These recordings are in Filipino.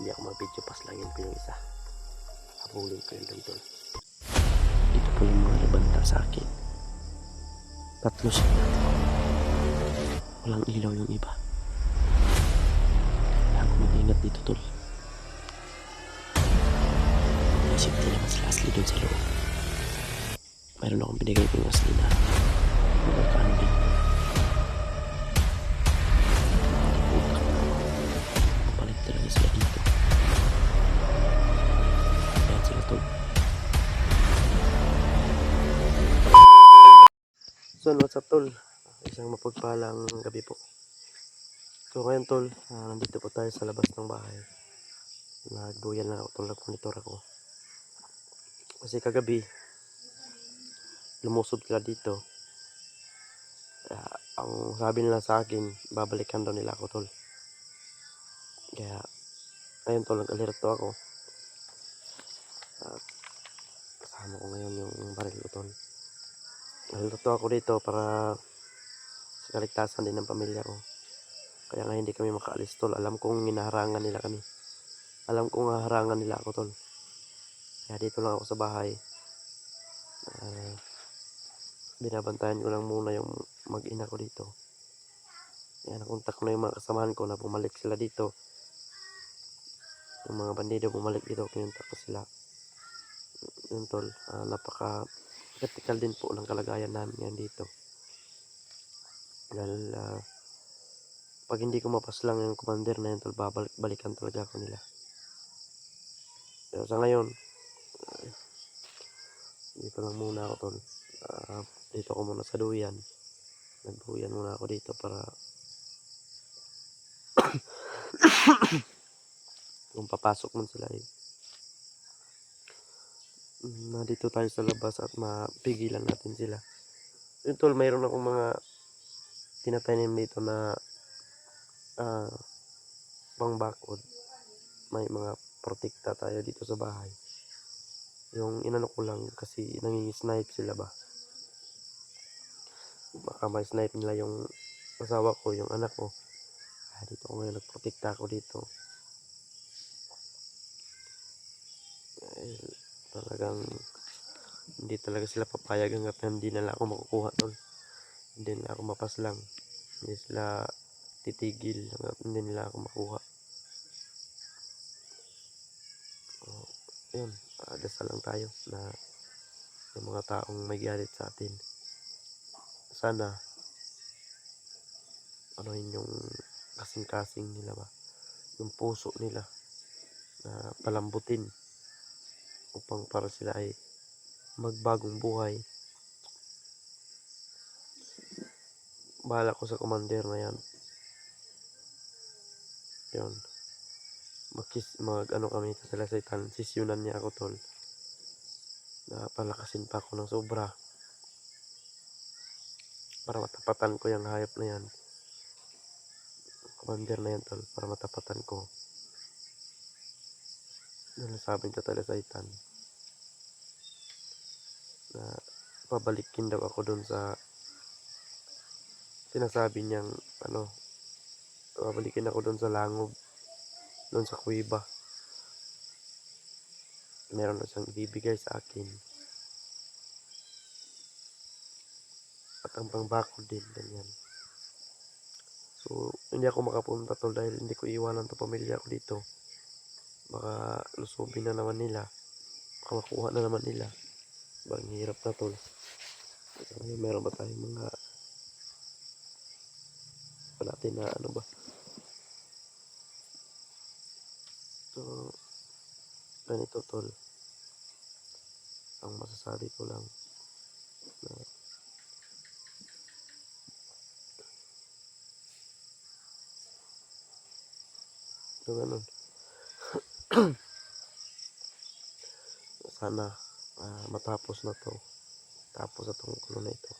hindi ako mag-video, paslangin ko yung isa. Habulin ko yung tol. Ito po yung mga nabanta sa akin. Tatlo sila. Walang ilaw yung iba. Kailangan ko mag-ingat dito tol. Isip nila mas lastly dun sa loob. Mayroon akong binigay ko yung asli na magkano din. Papalit talaga sila dito. Ayan sila tol. So what's up tol? Isang mapagpalang gabi po. So ngayon tol, nandito po tayo sa labas ng bahay. Nagbuyan lang ako tol, nagmonitor ako. Kasi kagabi, lumusod sila dito. Ang sabi nila sa akin, babalikan daw nila ako tol. Kaya, ayun tol, nag-alerto ako. Kasama ko ngayon yung baril ko tol. Nag-alerto ako dito para sa kaligtasan din ng pamilya ko. Kaya nga hindi kami makaalis tol. Alam kong hinaharangan nila kami. Alam kong haharangan nila ako tol. Kaya dito lang ako sa bahay. Binabantayan ko lang muna yung mag-ina ko dito. Kaya nakontak ko na yung mga kasamahan ko na bumalik sila dito. Yung mga bandido bumalik dito, kinuntak ko sila. Yun tol, napaka-critical din po ng kalagayan namin yan dito. Dahil pag hindi ko mapaslang yung commander na yun tol, balikan talaga ako nila. Pero sa ngayon, dito lang muna ako tol. Dito ako muna sa duyan. Nagbuyan muna ako dito para kung papasok man sila dito tayo sa labas at mapigilan natin sila. Yun tol, mayroon akong mga tinatanim dito na pangbakod. May mga protekta tayo dito sa bahay. Yung inano ko lang kasi nangingi-snipe sila ba. Baka may snipe nila yung asawa ko, yung anak ko. Dito ko ngayon, nagprotekta ako dito. Talagang hindi talaga sila papayag hanggat hindi nila ako makukuha tol. Hindi nila ako mapaslang. Hindi sila titigil hanggat hindi nila ako makuha. Yun, dasal lang tayo na yung mga taong may galit sa atin, sana yun yung kasing-kasing nila ba, yung puso nila na palambutin upang para sila ay magbagong buhay. Bahala ko sa commander na yan. Yun, kami sa Satan, sisyunan niya ako tol, na palakasin pa ako ng sobra para matapatan ko yung hayop na yan, commander na yan tol, para matapatan ko. Nasabi ko talaga sa Satan na pabalikin daw ako doon sa sinasabi niyang pabalikin ako doon sa langob, doon sa kuweba. Meron na siyang ibibigay sa akin at ang pangbakod din, ganyan. So hindi ako makapunta tol dahil hindi ko iwanan to pamilya ko dito. Baka lusubin na naman nila, baka makuha na naman nila. Bang hirap na tol. So, meron ba tayong mga natin na ba. So ganito tol, ang masasabi ko lang na so ganun. Sana matapos na to, tapos atong kulo na ito.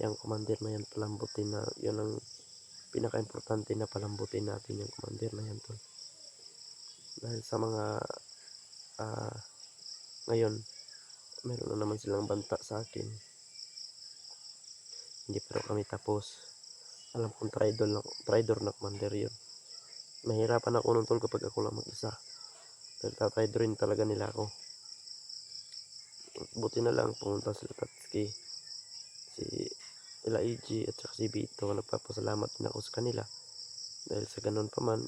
Yung commander na yan palambutin na, yun ang pinaka-importante na palambutin natin yung commander na yan tol. Dahil sa mga ngayon meron na naman silang banta sa akin, hindi pero kami tapos. Alam kong traitor na commander yun. Mahirapan ako nun tol kapag ako lang mag-isa. Dahil tatry rin talaga nila ako. Buti na lang pumunta sila Tatsuki, si Elaiji at saka si Vito. Nagpapasalamat din ako sa kanila. Dahil sa ganun pa man,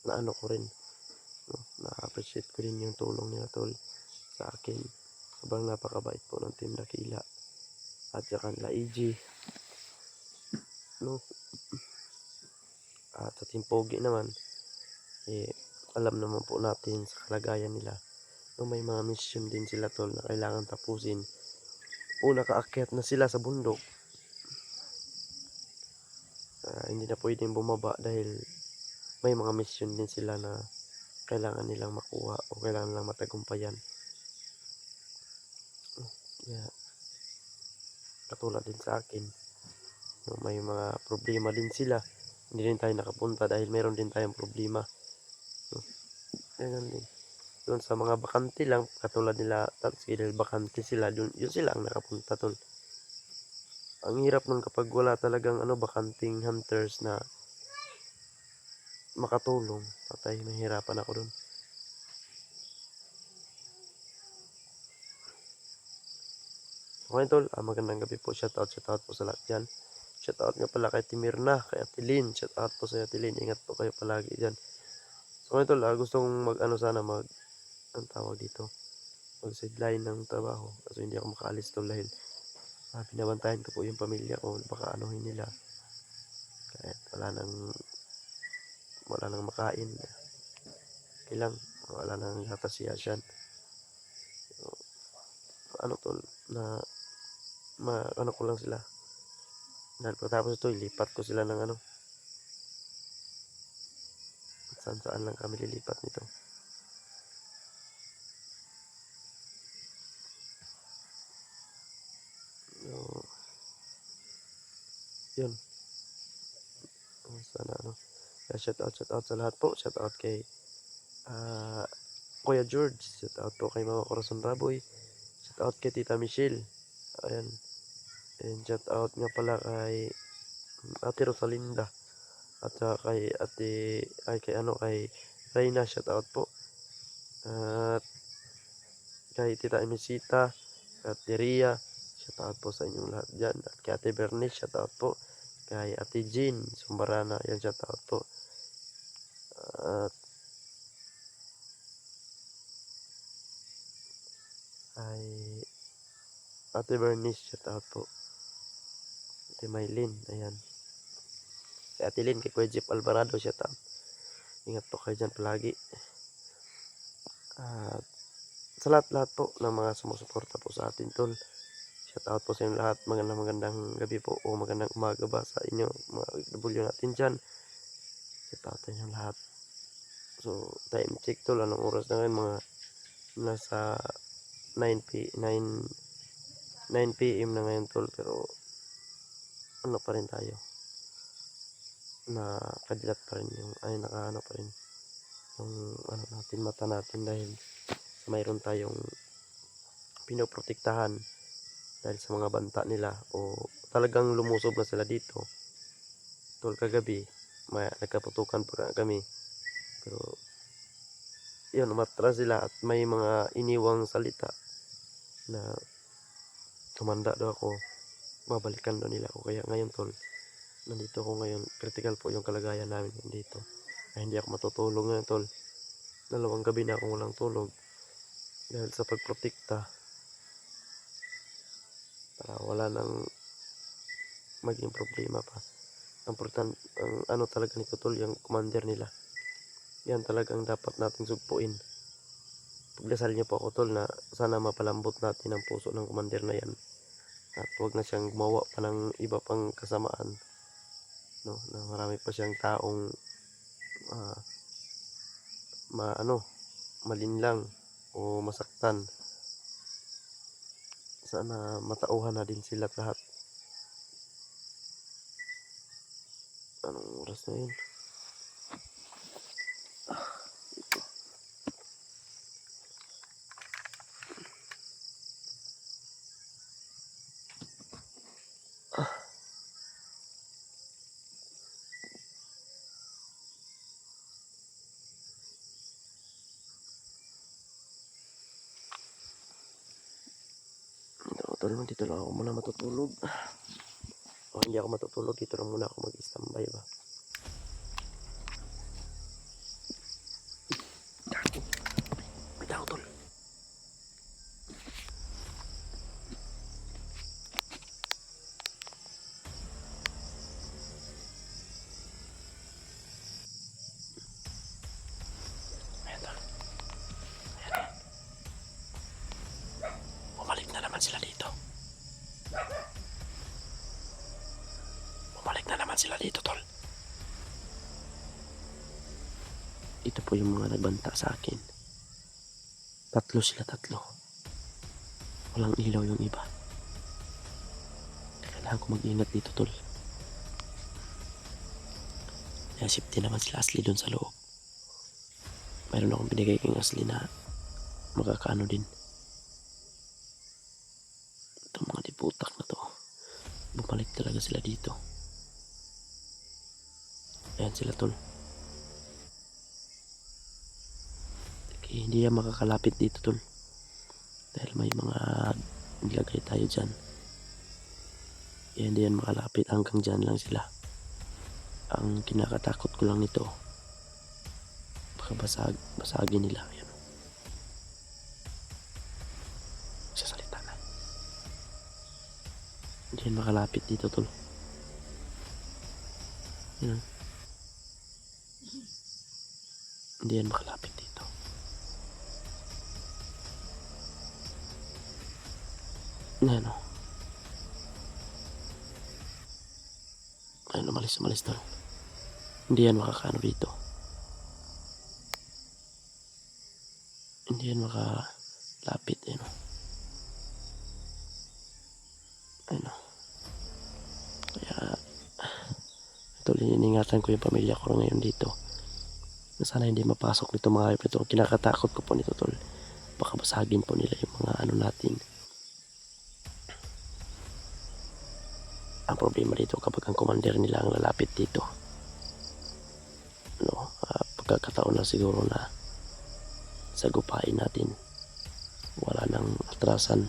naano ko rin. No? Na-appreciate ko rin yung tulong nila tol sa akin. Sobrang napakabait po ng Team Dakila. At saka Elaiji. No? At sa Team Pogi naman, alam naman po natin sa kalagayan nila. No, may mga mission din sila tol na kailangan tapusin. O nakaakyat na sila sa bundok. Hindi na pwedeng bumaba dahil may mga mission din sila na kailangan nilang makuha o kailangan nilang matagumpayan. Yeah. Katulad din sa akin. No, may mga problema din sila. Hindi rin tayo nakapunta dahil meron din tayong problema. No, ganyan din. Doon sa mga bakante lang, katulad nila Tatsuki, dahil bakante sila, yun sila ang nakapunta tol. Ang hirap nun kapag wala talagang bakanting hunters na makatulong. Patay, mahirapan ako dun. Okay tol, magandang gabi po. Shoutout po sa lahat dyan. Shoutout nga pala kay Timirna, kay Atilin. Shoutout po sa Atilin. Ingat po kayo palagi dyan. So okay tol, gusto kong ang tawag dito, mag-sideline ng trabaho. Kasi hindi ako makaalis tol dahil binabantayan ko po yung pamilya ko. Baka anuhin nila. Kahit wala nang makain. Kailang, wala nang gatas si Asyan. So, tol, na ko lang sila. Dahil pagkatapos ito, ilipat ko sila ng saan lang kami lilipat nito. So, yun. Sana shoutout sa lahat po. Shoutout kay Kuya George. Shoutout po kay Mama Corazon Raboy. Shoutout kay Tita Michelle. Ayan. And shoutout nga pala kay Ate Rosalinda. At kay kay Reyna. Shoutout po. At kay Tita Emisita. At Ria. Shoutout po sa inyong lahat dyan. At kay Ate Bernice. Shoutout po. Kay Ate Jean Sumbarana. Yan, shoutout po. At ay Ate Bernice, shoutout po. Ate Maylin, ayan. Si Ate Lynn, kay Kuya Jeep Alvarado, shoutout. Ingat po kayo dyan palagi. At sa lahat po ng mga sumusuporta po sa atin tol. Shoutout po sa inyo lahat. Magandang gabi po o magandang umaga ba sa inyo mga OFW natin dyan. Shoutout sa inyo lahat. So, time check tol. Anong oras na ngayon? Mga nasa 9 PM na ngayon tol, pero pa rin tayo, nakadilat pa rin yung pa rin yung natin, mata natin, dahil mayroon tayong pinoprotektahan dahil sa mga banta nila o talagang lumusob na sila dito tol. Kagabi nagkaputukan pa kami, pero yun, umatras sila at may mga iniwang salita na tumanda daw ako, babalikan daw nila ako. Kaya ngayon tol, nandito ako ngayon. Critical po yung kalagayan namin dito. Hindi ako matutulog ngayon tol. 2 gabi na akong walang tulog dahil sa pagprotekta para wala nang maging problema pa. Ang talaga nito tol, yung commander nila. Yan talagang dapat nating sugpuin. Pagdasal niyo po ako tol na sana mapalambot natin ang puso ng commander na yan. At huwag na siyang gumawa pa ng iba pang kasamaan, no, na marami pa siyang taong malinlang o masaktan. Sana matauhan na din sila lahat. Anong oras na yun? tol, dito lang ako muna matutulog. O hindi ako matutulog, dito lang muna ako mag-standby ba. May tao tol. Ayan tol. Ayan. Bumalik na naman sila dito. Bumalik na naman sila dito tol. Ito po yung mga nagbanta sa akin. Tatlo sila, tatlo. Walang ilaw yung iba. Kailangan ko mag-ingat dito tol. Kaya safety naman sila Asli dun sa loob. Mayroon akong binigay kay Asli na makakaano din. Itong mga diputak na to. Bumalik talaga sila dito. Ayan sila tol. Okay, hindi yan makakalapit dito tol. Dahil may mga nilagay tayo dyan. Kaya hindi yan makalapit, hanggang dyan lang sila. Ang kinakatakot ko lang nito, baka basagin nila. Ayan. Sasalita na. Hindi yan makalapit dito tol. Ayan. Hindi yan makalapit dito. Ayan o. Ayan, umalis tol. Hindi yan makakaano dito. Hindi yan makalapit. Ayan o. Ayan o. Kaya ito, liningatan ko yung pamilya ko ngayon dito. Sana hindi mapasok nito mga hayop nito. Kinakatakot ko po nito tol. Baka basagin po nila yung mga ano natin. Ang problema dito kapag ang commander nila ang lalapit dito. Pagkakataon na siguro na sagupain natin. Wala nang atrasan.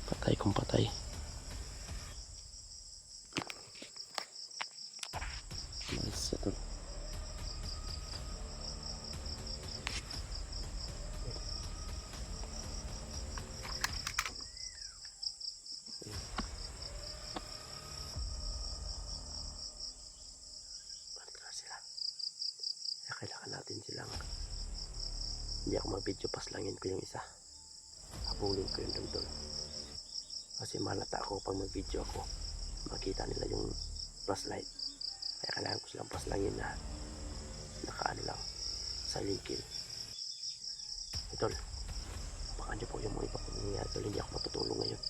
Patay kung patay. Nice ito. Kailangan natin silang, hindi ako mag-video, paslangin ko yung isa, habulin ko yung doon kasi malata ako pag mag-video ako, makita nila yung flashlight. Kaya kailangan ko silang paslangin na nakaano lang sa ligil. Idol, baka nyo po yung mga iba kung nangyayari tol, hindi ako matutulong ngayon.